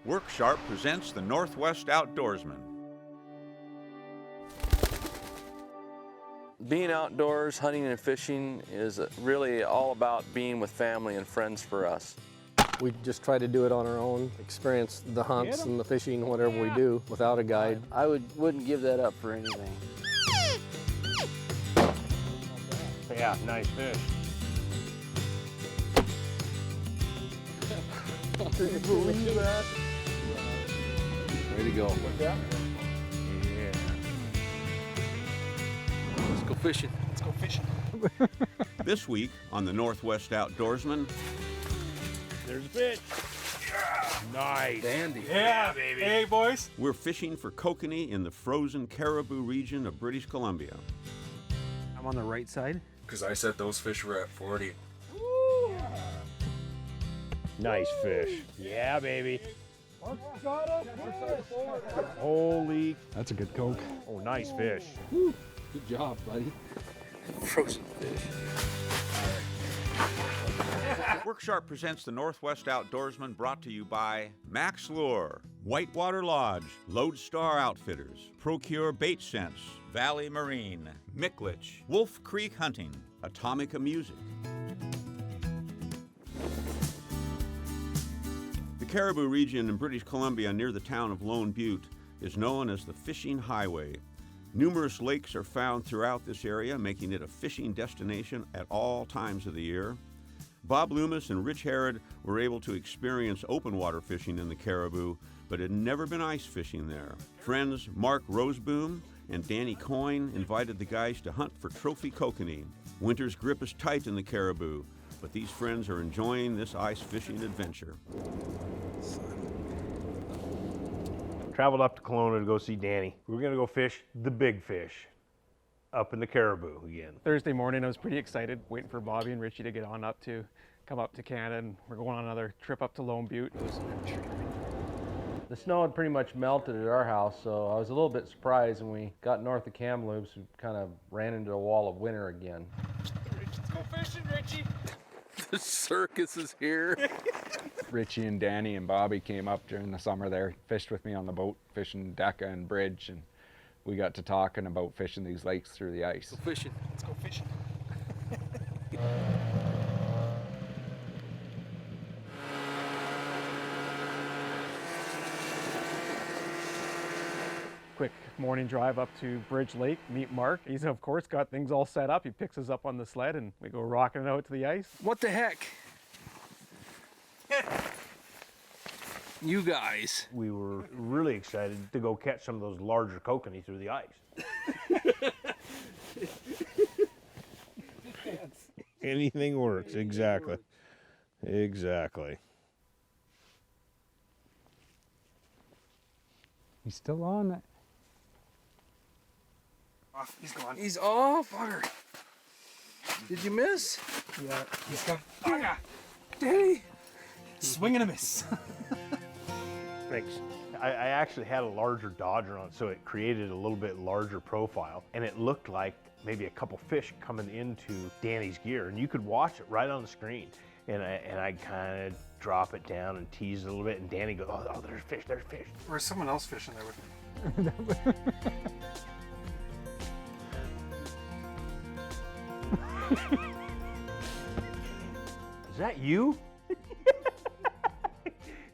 Work Sharp presents the Northwest Outdoorsman. Being outdoors, hunting and fishing is really all about being with family and friends for us. We just try to do it on our own, experience the hunts and the fishing, whatever we do, without a guide. I wouldn't give that up for anything. Yeah, nice fish. Did you believe that? Way to go. Yeah. Let's go fishing. Let's go fishing. This week on the Northwest Outdoorsman, There's a fish. Yeah. Nice. Dandy. Yeah, baby. Hey, boys. we're fishing for kokanee in the frozen Cariboo Region of British Columbia. I'm on the right side. Because I said those fish were at 40. Nice fish. Yeah, baby. Holy. That's a good Coke. Oh, nice fish. Good job, buddy. Frozen fish. Work Sharp presents the Northwest Outdoorsman, brought to you by Max Lure, Whitewater Lodge, Lodestar Outfitters, Procure Bait Sense, Valley Marine, Micklich, Wolf Creek Hunting, Atomica Music. The Cariboo Region in British Columbia near the town of Lone Butte is known as the Fishing Highway. Numerous lakes are found throughout this area, making it a fishing destination at all times of the year. Bob Loomis and Rich Harrod were able to experience open water fishing in the Cariboo, but had never been ice fishing there. Friends Mark Roseboom and Danny Coyne invited the guys to hunt for trophy kokanee. Winter's grip is tight in the Cariboo, but these friends are enjoying this ice fishing adventure. Traveled up to Kelowna to go see Danny. We were going to go fish the big fish up in the Cariboo again. Thursday morning, I was pretty excited, waiting for Bobby and Richie to get on up to come up to Canada, and we're going on another trip up to Lone Butte. The snow had pretty much melted at our house, so I was a little bit surprised when we got north of Kamloops. We kind of ran into a wall of winter again. Let's go fishing, Richie. The circus is here. Richie and Danny and Bobby came up during the summer there, fished with me on the boat, fishing Deca and Bridge, and we got to talking about fishing these lakes through the ice. Go fishing. Let's go fishing. Quick morning drive up to Bridge Lake, meet Mark. He's, of course, got things all set up. He picks us up on the sled, and we go rocking it out to the ice. What the heck? You guys. We were really excited to go catch some of those larger kokanee through the ice. Anything works, exactly. Exactly. He's still on it. Off. He's gone. He's off. Bugger. Did you miss? Yeah, he's gone. Oh, yeah. Danny. Swing and a miss. Thanks. I actually had a larger Dodger on, so it created a little bit larger profile, and it looked like maybe a couple fish coming into Danny's gear, and you could watch it right on the screen. And I kind of drop it down and tease it a little bit, and Danny goes, oh, there's fish, there's fish. Or is someone else fishing there with me? Is that you?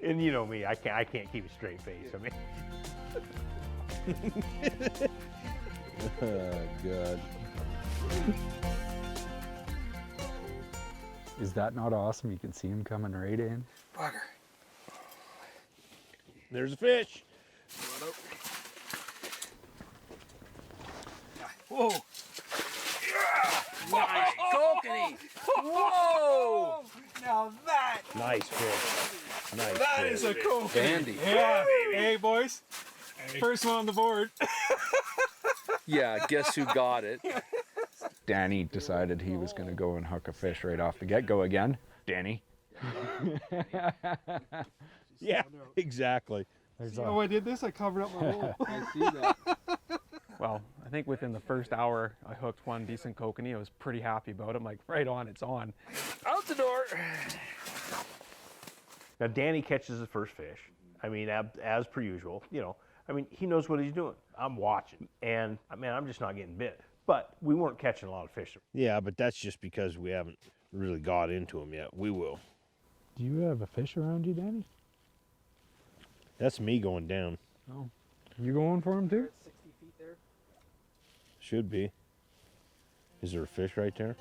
And you know me, I can't keep a straight face. I mean, Oh, God. Is that not awesome? You can see him coming right in. Bugger. there's a fish. Whoa. Nice kokanee. Whoa. Now that. Nice fish. Nice That fish. is a cool. Dandy. Yeah, baby. Hey, boys. First one on the board. Yeah, guess who got it? Danny decided he was going to go and hook a fish right off the get-go again. Danny. Yeah, exactly. There's Oh, I did this? I covered up my hole. I see that. Well, I think within the first hour, I hooked one decent kokanee. I was pretty happy about it. I'm like, right on, it's on. Out the door. Now Danny catches his first fish. I mean, as per usual, you know, I mean, he knows what he's doing. I'm watching, and man, I'm just not getting bit. But we weren't catching a lot of fish. Yeah, but that's just because we haven't really got into them yet. We will. Do you have a fish around you, Danny? That's me going down. Oh. You going for him too? 60 feet there. Should be. Is there a fish right there?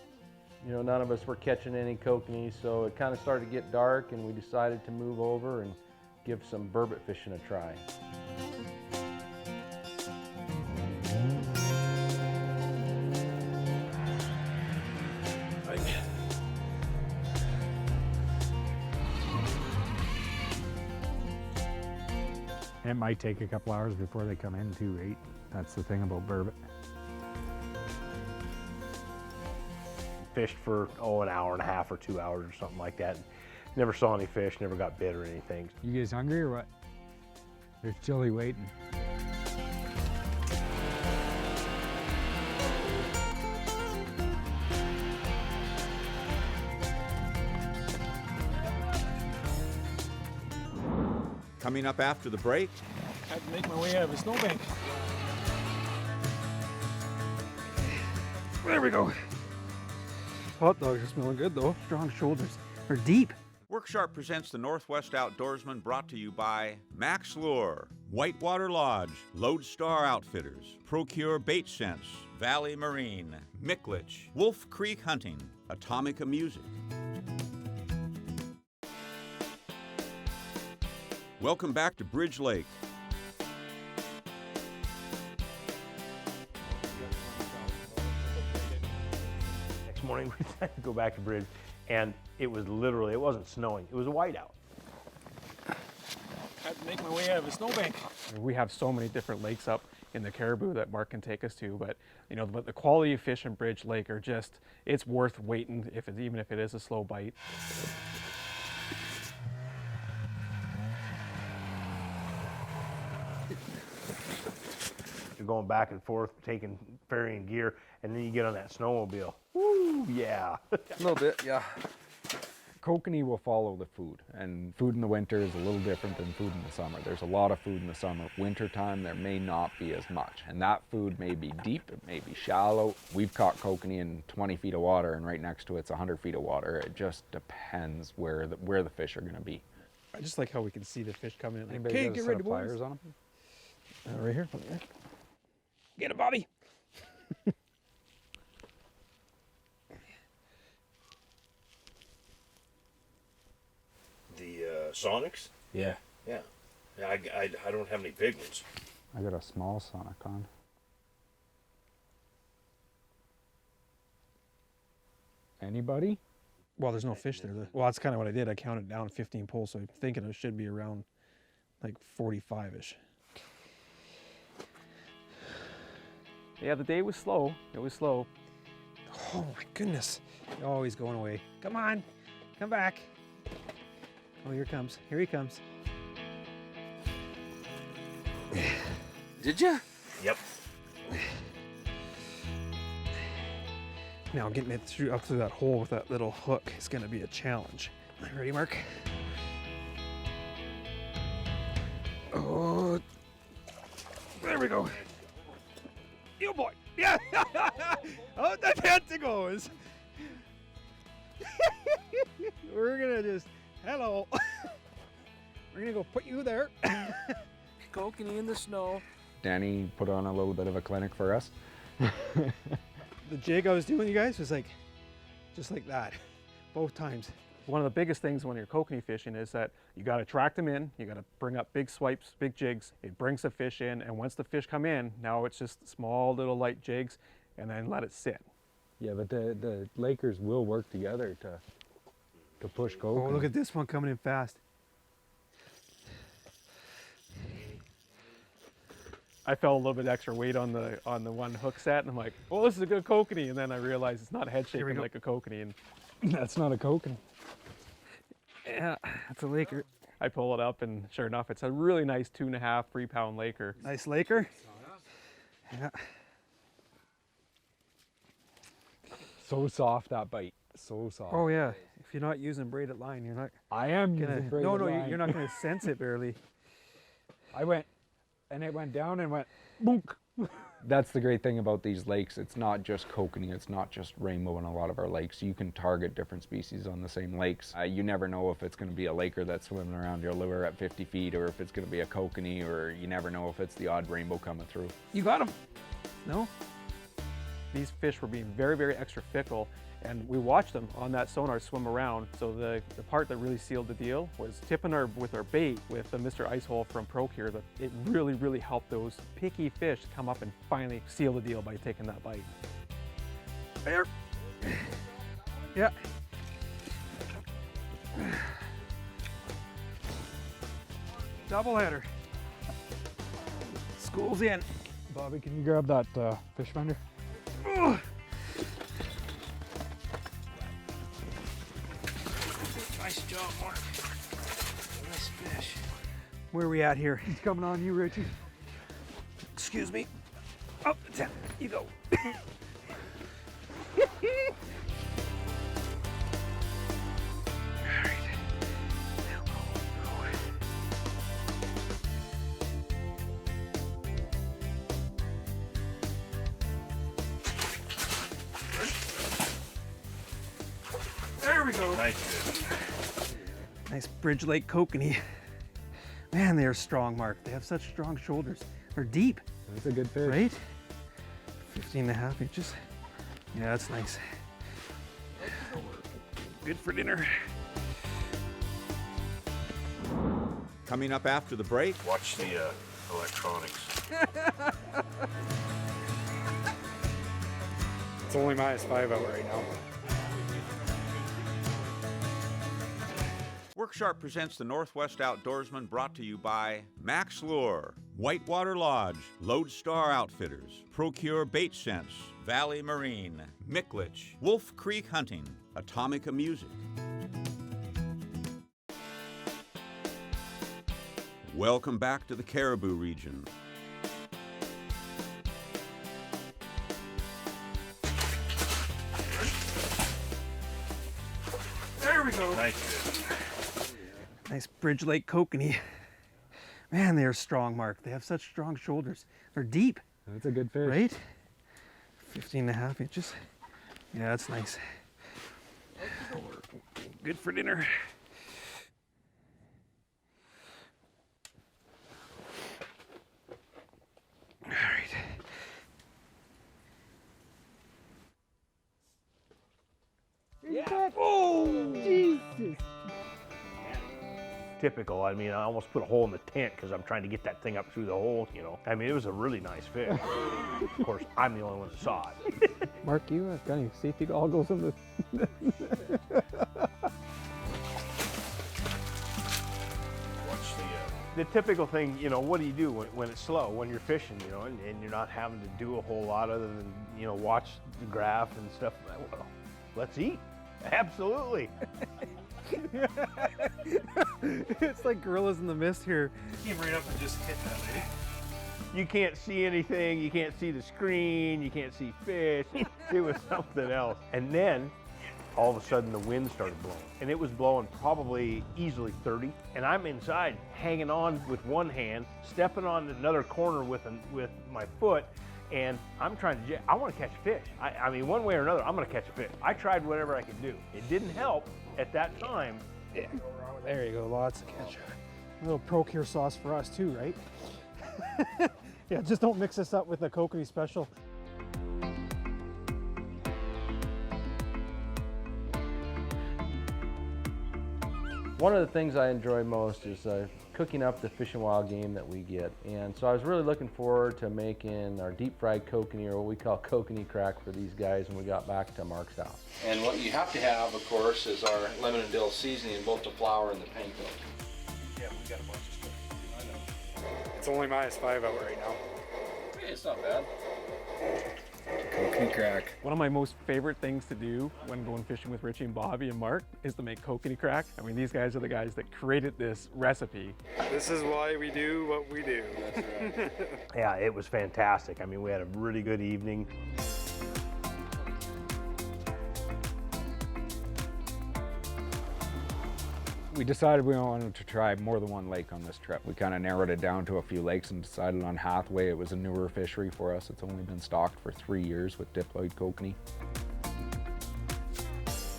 You know, none of us were catching any kokanee, so it kind of started to get dark, and we decided to move over and give some burbot fishing a try. It might take a couple hours before they come in too, right? That's the thing about burbot. Fished for, an hour and a half or 2 hours or something like that. Never saw any fish, never got bit or anything. You guys hungry or what? There's chili waiting. Coming up after the break, Had to make my way out of a snowbank. There we go. Hot dogs are smelling good though. Strong shoulders. They're deep. Worksharp presents the Northwest Outdoorsman, brought to you by Max Lure, Whitewater Lodge, Lodestar Outfitters, Procure Bait Sense, Valley Marine, Micklich, Wolf Creek Hunting, Atomica Music. Welcome back to Bridge Lake. Next morning, we decided to go back to Bridge, and it was literally, it wasn't snowing, it was a whiteout. Had to make my way out of a snowbank. We have so many different lakes up in the Cariboo that Mark can take us to, but you know, the quality of fish in Bridge Lake are just, it's worth waiting even if it is a slow bite. You're going back and forth, taking ferrying gear, and then you get on that snowmobile. Woo, yeah. A little bit, yeah. Kokanee will follow the food, and food in the winter is a little different than food in the summer. There's a lot of food in the summer. Wintertime, there may not be as much, and that food may be deep, it may be shallow. We've caught kokanee in 20 feet of water, and right next to it's 100 feet of water. It just depends where the fish are going to be. I just like how we can see the fish coming in. Like, Anybody okay, got a get set ready, of boys. pliers on them? Right here. Get it, Bobby. The Sonics? Yeah. Yeah. I don't have any big ones. I got a small Sonic on. Anybody? Well, there's no fish there. Well, that's kind of what I did. I counted down 15 pulls, so I'm thinking it should be around like 45-ish. Yeah, the day was slow. It was slow. Oh my goodness. Oh, he's going away. Come on. Come back. Oh, here comes. Here he comes. Did you? Yep. Now getting it up through that hole with that little hook is going to be a challenge. Ready, Mark? Oh, there we go. You boy. Yeah. Oh, the fancy goes. We're going to just, hello. We're going to go put you there. Kokanee in the snow. Danny put on a little bit of a clinic for us. The jig I was doing, you guys, was like, just like that, both times. One of the biggest things when you're kokanee fishing is that you got to track them in, you got to bring up big swipes, big jigs. It brings the fish in, and once the fish come in, now it's just small little light jigs, and then let it sit. Yeah, but the Lakers will work together to push kokanee. Oh, look at this one coming in fast. I felt a little bit extra weight on the one hook set, and I'm like, oh, this is a good kokanee, and then I realized it's not head shaking like a kokanee, and That's not a kokanee. yeah, it's a Laker. I pull it up, and sure enough, it's a really nice 2.5, 3 pound Laker. Nice Laker. Yeah. So soft, that bite. So soft. Oh yeah. If you're not using braided line, you're not. I am Gonna, using braided no, line. you're not gonna sense it barely. I went, and it went down and went boonk. That's the great thing about these lakes. It's not just kokanee, it's not just rainbow in a lot of our lakes. You can target different species on the same lakes. You never know if it's going to be a laker that's swimming around your lure at 50 feet or if it's going to be a kokanee, or you never know if it's the odd rainbow coming through. You got him. No? These fish were being very, very extra fickle, and we watched them on that sonar swim around. So the part that really sealed the deal was tipping with our bait with the Mr. Ice Hole from Procure. That it really, really helped those picky fish come up and finally seal the deal by taking that bite. There. Yeah. Double header. School's in. Bobby, can you grab that fish finder? Nice job, Mark. Nice fish. Where are we at here? He's coming on you, Richie. Excuse me. Oh, it's out. You go. There we go. Nice fish. Nice Bridge Lake kokanee. Man, they are strong, Mark. They have such strong shoulders. They're deep. That's a good fish. Right? 15.5 inches. Yeah, that's nice. Good for dinner. Coming up after the break, Watch the electronics. It's only -5 out right now. Worksharp presents the Northwest Outdoorsman, brought to you by Max Lure, Whitewater Lodge, Lodestar Outfitters, Procure Bait Sense, Valley Marine, Micklich, Wolf Creek Hunting, Atomica Music. Welcome back to the Cariboo Region. There we go. Nice fish. Nice Bridge Lake kokanee. Man, they are strong, Mark. They have such strong shoulders. They're deep. That's a good fish. Right? 15.5 inches. Yeah, that's nice. Good for dinner. All right. Yeah. Oh, Jesus. Typical. I mean, I almost put a hole in the tent because I'm trying to get that thing up through the hole, you know. I mean, it was a really nice fish. Of course, I'm the only one that saw it. Mark, you have got any safety goggles in the... Watch the typical thing, you know, what do you do when it's slow, when you're fishing, you know, and you're not having to do a whole lot other than, you know, watch the graph and stuff. Well, let's eat. Absolutely. It's like gorillas in the mist here. Came right up and just hit that lady. You can't see anything, you can't see the screen, you can't see fish. It was something else. And then all of a sudden the wind started blowing, and it was blowing probably easily 30, and I'm inside hanging on with one hand, stepping on another corner with my foot, and I'm trying to, I want to catch a fish. I mean, one way or another, I'm going to catch a fish. I tried whatever I could do. It didn't help at that time. Yeah, there you go, lots of ketchup. A little Procure sauce for us too, right? Yeah, just don't mix this up with the kokanee special. One of the things I enjoy most is cooking up the Fish and Wild game that we get. And so I was really looking forward to making our deep fried kokanee, or what we call kokanee crack, for these guys when we got back to Mark's house. And what you have to have, of course, is our lemon and dill seasoning, both the flour and the panko. Yeah, we got a bunch of stuff. I know. It's only -5 out right now. Hey, it's not bad. Kokanee crack. One of my most favorite things to do when going fishing with Richie and Bobby and Mark is to make kokanee crack. I mean, these guys are the guys that created this recipe. This is why we do what we do. That's right. Yeah, it was fantastic. I mean, we had a really good evening. We decided we wanted to try more than one lake on this trip. We kind of narrowed it down to a few lakes and decided on Hathaway. It was a newer fishery for us. It's only been stocked for 3 years with diploid kokanee.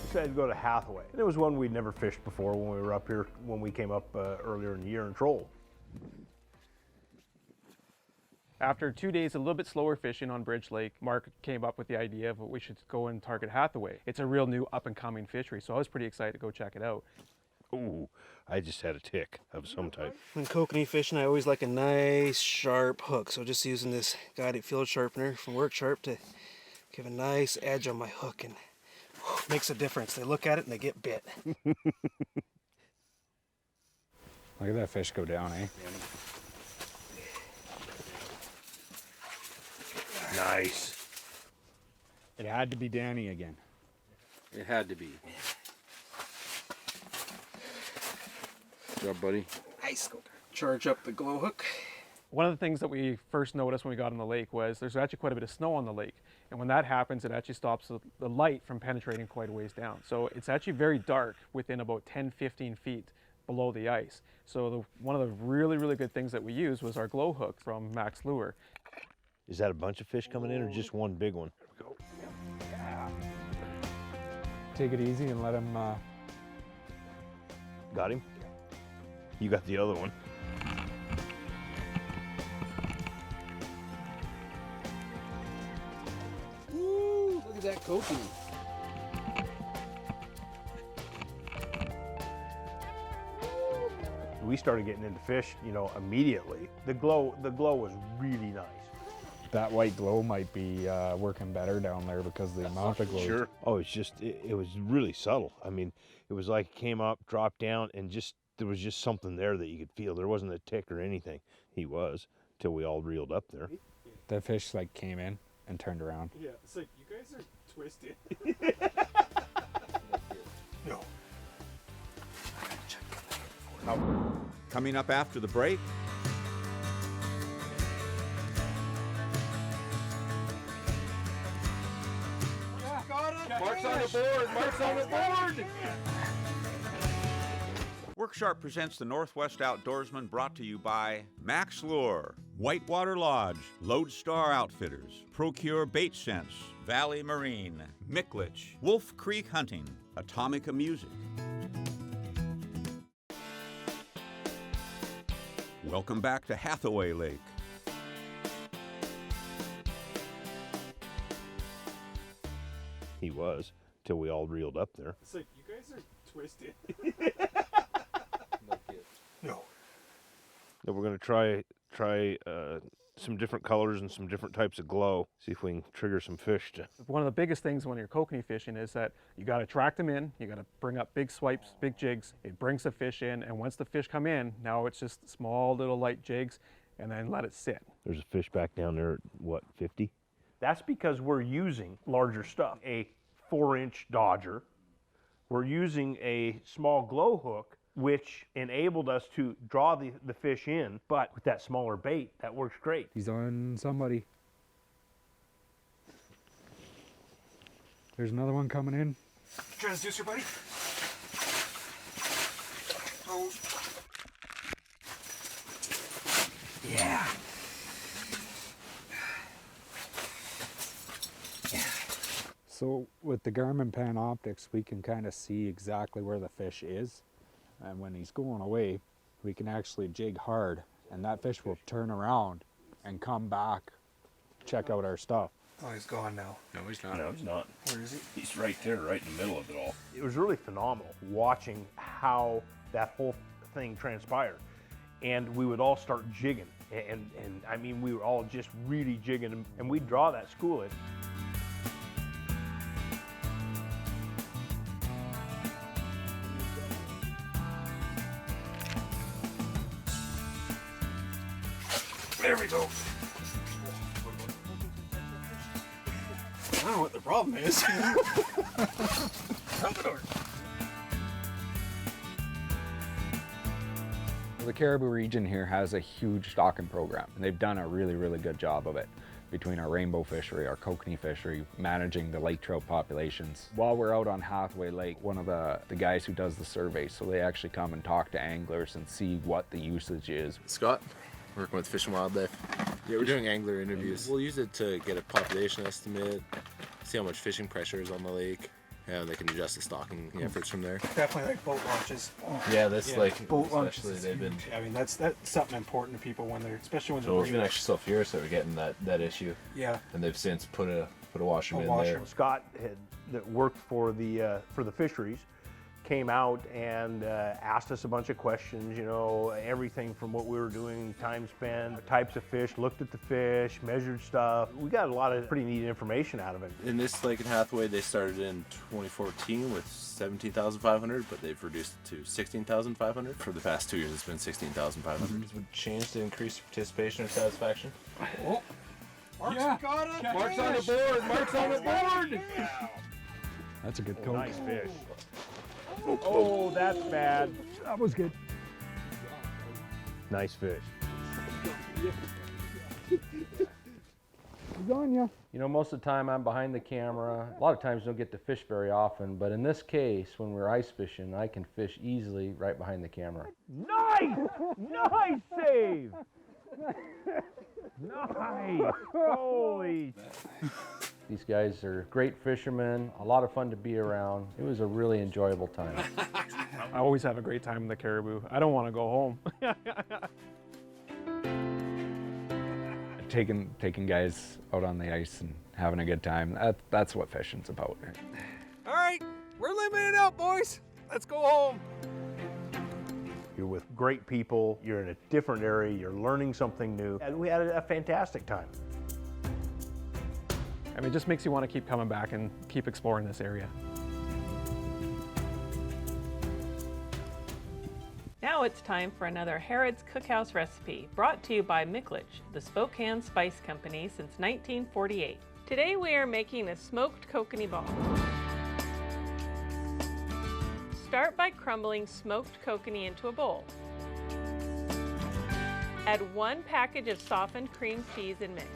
Decided to go to Hathaway. And it was one we'd never fished before when we were up here, when we came up earlier in the year and trolled. After 2 days, a little bit slower fishing on Bridge Lake, Mark came up with the idea of we should go and target Hathaway. It's a real new up-and-coming fishery, so I was pretty excited to go check it out. Ooh, I just had a tick of some type. When kokanee fishing, I always like a nice sharp hook, so just using this guided field sharpener from Work Sharp to give a nice edge on my hook, and makes a difference. They look at it and they get bit. Look at that fish go down, eh? Nice. It had to be Danny again. It had to be. Good job, buddy. Nice. Charge up the glow hook. One of the things that we first noticed when we got on the lake was there's actually quite a bit of snow on the lake. And when that happens, it actually stops the light from penetrating quite a ways down. So it's actually very dark within about 10-15 feet below the ice. So one of the really, really good things that we used was our glow hook from Max Lure. Is that a bunch of fish coming in or just one big one? There we go. Take it easy and let him... Got him? You got the other one. Woo, look at that kokanee. We started getting into fish, you know, immediately. The glow was really nice. That white glow might be working better down there because of the amount of glow. Sure. Oh, it's just, it was really subtle. I mean, it was like it came up, dropped down, and just, there was just something there that you could feel. There wasn't a tick or anything. He was, till we all reeled up there. The fish like came in and turned around. Yeah, it's like, you guys are twisted. No. Coming up after the break, Mark's on the board! Mark's on the board! Work Sharp presents the Northwest Outdoorsman, brought to you by Max Lure, Whitewater Lodge, Lodestar Outfitters, Procure Bait Sense, Valley Marine, Micklich, Wolf Creek Hunting, Atomica Music. Welcome back to Hathaway Lake. He was, till we all reeled up there. It's like, you guys are twisted. No. Then we're gonna try some different colors and some different types of glow. See if we can trigger some fish to. One of the biggest things when you're kokanee fishing is that you got to track them in, you got to bring up big swipes, big jigs. It brings the fish in, and once the fish come in, now it's just small little light jigs, and then let it sit. There's a fish back down there at what, 50? That's because we're using larger stuff. A 4-inch Dodger. We're using a small glow hook, which enabled us to draw the fish in, but with that smaller bait, that works great. He's on somebody. There's another one coming in. Transducer, buddy. Oh. Yeah. So with the Garmin Panoptics, we can kind of see exactly where the fish is. And when he's going away, we can actually jig hard, and that fish will turn around and come back, check out our stuff. Oh, he's gone now. No, he's not. No, he's not. Where is he? He's right there, right in the middle of it all. It was really phenomenal watching how that whole thing transpired. And we would all start jigging. And I mean, we were all just really jigging, and we'd draw that school in. There we go. I don't know what the problem is. The Cariboo Region here has a huge stocking program, and they've done a really, really good job of it. between our rainbow fishery, our kokanee fishery, managing the lake trout populations. While we're out on Hathaway Lake, one of the guys who does the survey, so they actually come and talk to anglers and see what the usage is. Scott, working with Fish and Wildlife. Yeah, we're doing angler interviews. We'll use it to get a population estimate, see how much fishing pressure is on the lake, and they can adjust the stocking efforts from there. Definitely like boat launches. Yeah, that's like boat launches. they've been. I mean, that's something important to people when they're, especially when So we've they're. been actually so furious that we're getting that issue. Yeah. And they've since put a washerman in there. Scott that worked for the fisheries came out and asked us a bunch of questions, you know, everything from what we were doing, time spent, types of fish, looked at the fish, measured stuff. We got a lot of pretty neat information out of it. In this lake in Hathaway, they started in 2014 with 17,500, but they've reduced it to 16,500. For the past 2 years, it's been 16,500. Would change to increase participation or satisfaction? Oh. Mark's got it. Mark's on the board. Mark's on the board. That's a good Oh, coke. nice fish. Oh, that's bad. That was good. Nice fish. He's on ya. You know, most of the time I'm behind the camera. A lot of times don't get to fish very often, but in this case, when we're ice fishing, I can fish easily right behind the camera. Nice! Nice save! Nice! Holy! These guys are great fishermen, a lot of fun to be around. It was a really enjoyable time. I always have a great time in the Cariboo. I don't want to go home. Taking guys out on the ice and having a good time, that's what fishing's about. All right, we're limited out, boys. Let's go home. You're with great people, you're in a different area, you're learning something new, and we had a fantastic time. I mean, it just makes you want to keep coming back and keep exploring this area. Now it's time for another Harrod's Cookhouse recipe, brought to you by Mickledge, the Spokane Spice Company since 1948. Today we are making a smoked kokanee ball. Start by crumbling smoked kokanee into a bowl. Add 1 package of softened cream cheese and mix.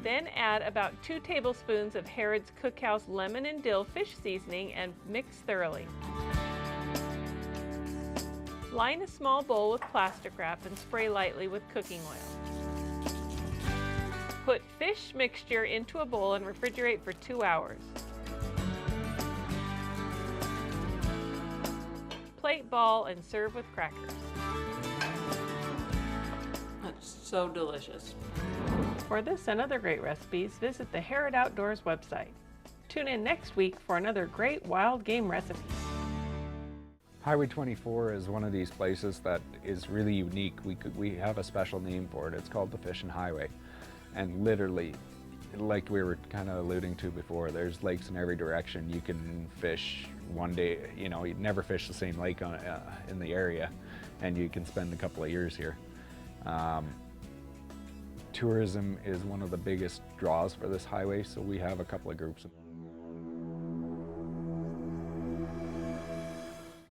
Then add about 2 tablespoons of Harrod's Cookhouse lemon and dill fish seasoning and mix thoroughly. Line a small bowl with plastic wrap and spray lightly with cooking oil. Put fish mixture into a bowl and refrigerate for 2 hours. Plate ball and serve with crackers. That's so delicious. For this and other great recipes, visit the Harrod Outdoors website. Tune in next week for another great wild game recipe. Highway 24 is one of these places that is really unique. We have a special name for it. It's called the Fishing Highway. And literally, like we were kind of alluding to before, there's lakes in every direction. You can fish one day, you know, you'd never fish the same lake in the area, and you can spend a couple of years here. Tourism is one of the biggest draws for this highway, so we have a couple of groups.